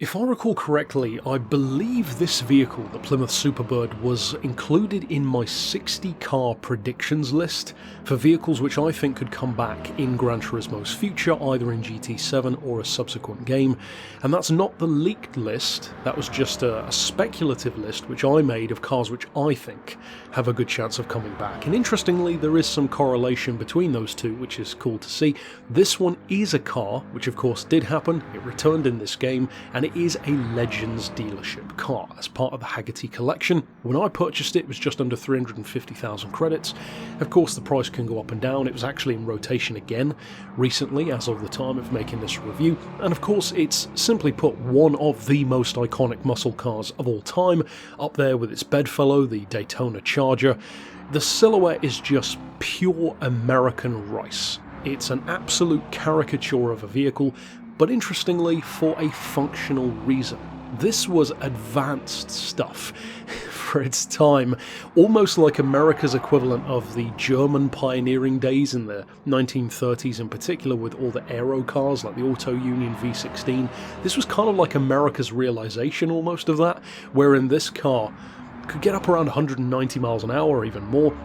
If I recall correctly, I believe this vehicle, the Plymouth Superbird, was included in my 60 car predictions list for vehicles which I think could come back in Gran Turismo's future, either in GT7 or a subsequent game. And that's not the leaked list, that was just a speculative list which I made of cars which I think have a good chance of coming back. And interestingly, there is some correlation between those two, which is cool to see. This one is a car, which of course did happen, it returned in this game, and it is a Legends dealership car as part of the Haggerty collection. When I purchased it, it was just under 350,000 credits. Of course, the price can go up and down. It was actually in rotation again recently, as of the time of making this review. And of course, it's simply put one of the most iconic muscle cars of all time, up there with its bedfellow, the Daytona Charger. The silhouette is just pure American rice. It's an absolute caricature of a vehicle, but interestingly for a functional reason. This was advanced stuff for its time, almost like America's equivalent of the German pioneering days in the 1930s in particular, with all the aero cars like the Auto Union V16. This was kind of like America's realization almost of that, wherein this car could get up around 190 miles an hour or even more,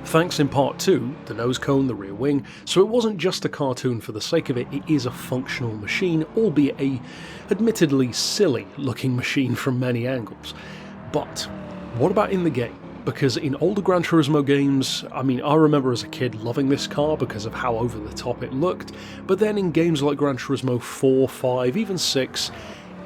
thanks in part to the nose cone, the rear wing. So it wasn't just a cartoon for the sake of it, it is a functional machine, albeit a admittedly silly looking machine from many angles. But what about in the game? Because in older Gran Turismo games, I remember as a kid loving this car because of how over the top it looked, but then in games like Gran Turismo 4, 5, even 6,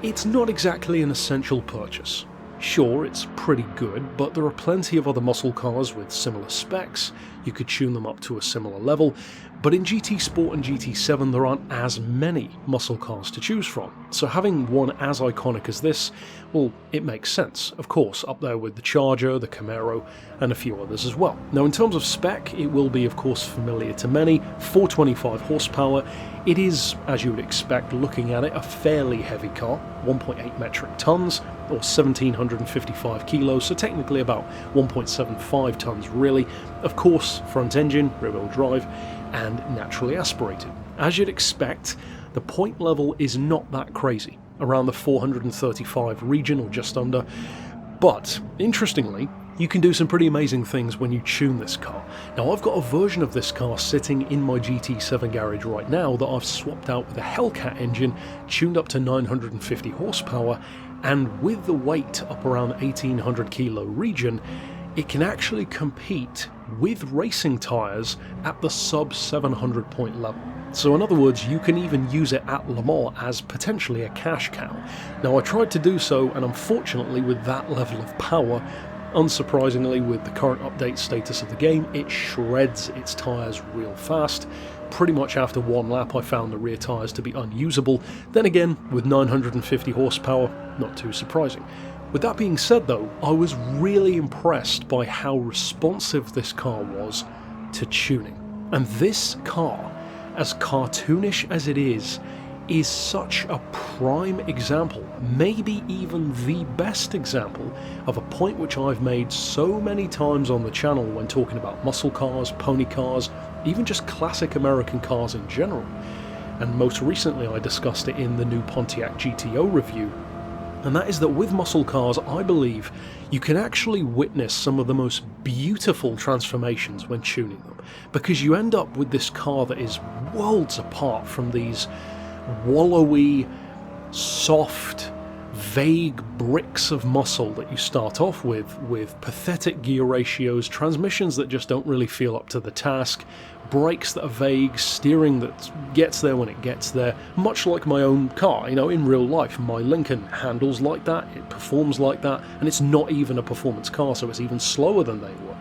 it's not exactly an essential purchase. Sure, it's pretty good, but there are plenty of other muscle cars with similar specs. You could tune them up to a similar level, but in GT Sport and GT7 there aren't as many muscle cars to choose from. So having one as iconic as this, well, it makes sense, of course, up there with the Charger, the Camaro, and a few others as well. Now in terms of spec, it will be of course familiar to many, 425 horsepower. It is, as you would expect looking at it, a fairly heavy car, 1.8 metric tons, or 1,755 kilos, so technically about 1.75 tons really. Of course, front engine, rear-wheel drive, and naturally aspirated. As you'd expect, the point level is not that crazy, around the 435 region or just under, but interestingly, you can do some pretty amazing things when you tune this car. Now I've got a version of this car sitting in my GT7 garage right now that I've swapped out with a Hellcat engine, tuned up to 950 horsepower, and with the weight up around 1800 kilo region, it can actually compete with racing tyres at the sub 700 point level. So in other words, you can even use it at Le Mans as potentially a cash cow. Now I tried to do so, and unfortunately with that level of power, unsurprisingly with the current update status of the game, it shreds its tyres real fast. Pretty much after one lap I found the rear tyres to be unusable. Then again, with 950 horsepower, not too surprising. With that being said though, I was really impressed by how responsive this car was to tuning. And this car, as cartoonish as it is such a prime example, maybe even the best example, of a point which I've made so many times on the channel when talking about muscle cars, pony cars, even just classic American cars in general. And most recently I discussed it in the new Pontiac GTO review, and that is that with muscle cars, I believe you can actually witness some of the most beautiful transformations when tuning them, because you end up with this car that is worlds apart from these wallowy, soft, vague bricks of muscle that you start off with pathetic gear ratios, transmissions that just don't really feel up to the task, brakes that are vague, steering that gets there when it gets there, much like my own car. In real life, my Lincoln handles like that, it performs like that, and it's not even a performance car, so it's even slower than they were.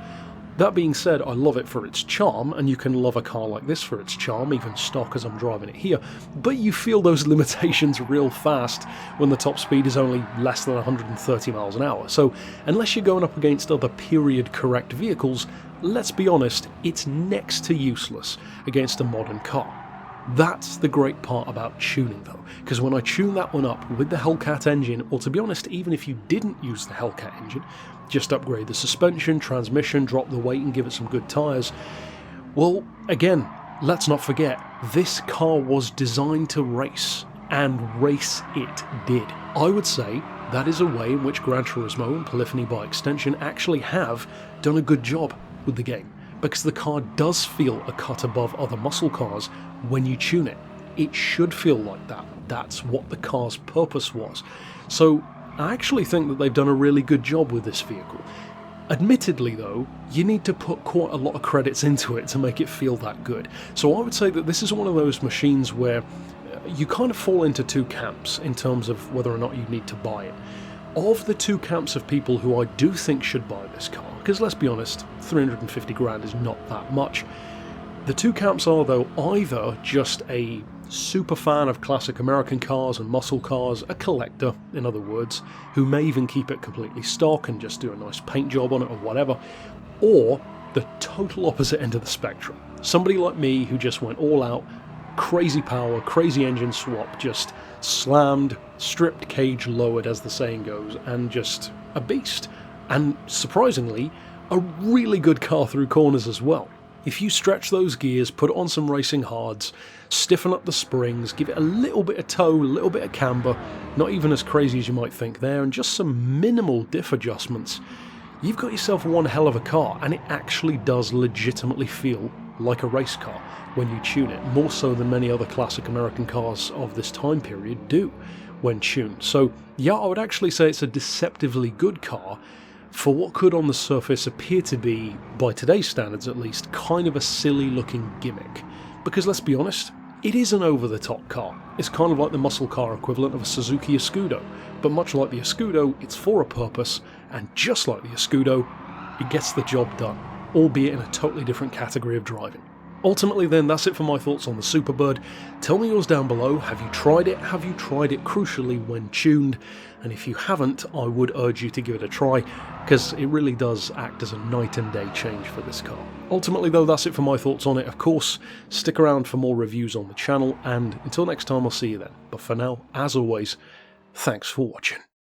That being said, I love it for its charm, and you can love a car like this for its charm, even stock as I'm driving it here, but you feel those limitations real fast when the top speed is only less than 130 miles an hour. So unless you're going up against other period correct vehicles, let's be honest, it's next to useless against a modern car. That's the great part about tuning though, because when I tune that one up with the Hellcat engine, or to be honest, even if you didn't use the Hellcat engine, just upgrade the suspension, transmission, drop the weight and give it some good tyres, well, again, let's not forget, this car was designed to race. and race it did. I would say that is a way in which Gran Turismo and Polyphony by extension actually have done a good job with the game, because the car does feel a cut above other muscle cars when you tune it. It should feel like that. That's what the car's purpose was. So I actually think that they've done a really good job with this vehicle. Admittedly though, you need to put quite a lot of credits into it to make it feel that good. So I would say that this is one of those machines where you kind of fall into two camps in terms of whether or not you need to buy it. Of the two camps of people who I do think should buy this car, because let's be honest, 350 grand is not that much. The two camps are though either just a super fan of classic American cars and muscle cars, a collector in other words, who may even keep it completely stock and just do a nice paint job on it or whatever, or the total opposite end of the spectrum. Somebody like me who just went all out, crazy power, crazy engine swap, just slammed, stripped cage lowered as the saying goes, and just a beast. And surprisingly, a really good car through corners as well. If you stretch those gears, put it on some racing hards, stiffen up the springs, give it a little bit of toe, a little bit of camber, not even as crazy as you might think there, and just some minimal diff adjustments, you've got yourself one hell of a car, and it actually does legitimately feel like a race car when you tune it, more so than many other classic American cars of this time period do when tuned. So yeah, I would actually say it's a deceptively good car for what could on the surface appear to be, by today's standards at least, kind of a silly looking gimmick. Because let's be honest, it is an over-the-top car. It's kind of like the muscle car equivalent of a Suzuki Escudo, but much like the Escudo, it's for a purpose, and just like the Escudo, it gets the job done, albeit in a totally different category of driving. Ultimately then, that's it for my thoughts on the Superbird. Tell me yours down below. Have you tried it? Have you tried it crucially when tuned? And if you haven't, I would urge you to give it a try, because it really does act as a night and day change for this car. Ultimately though, that's it for my thoughts on it. Of course, stick around for more reviews on the channel, and until next time, I'll see you then. But for now, as always, thanks for watching.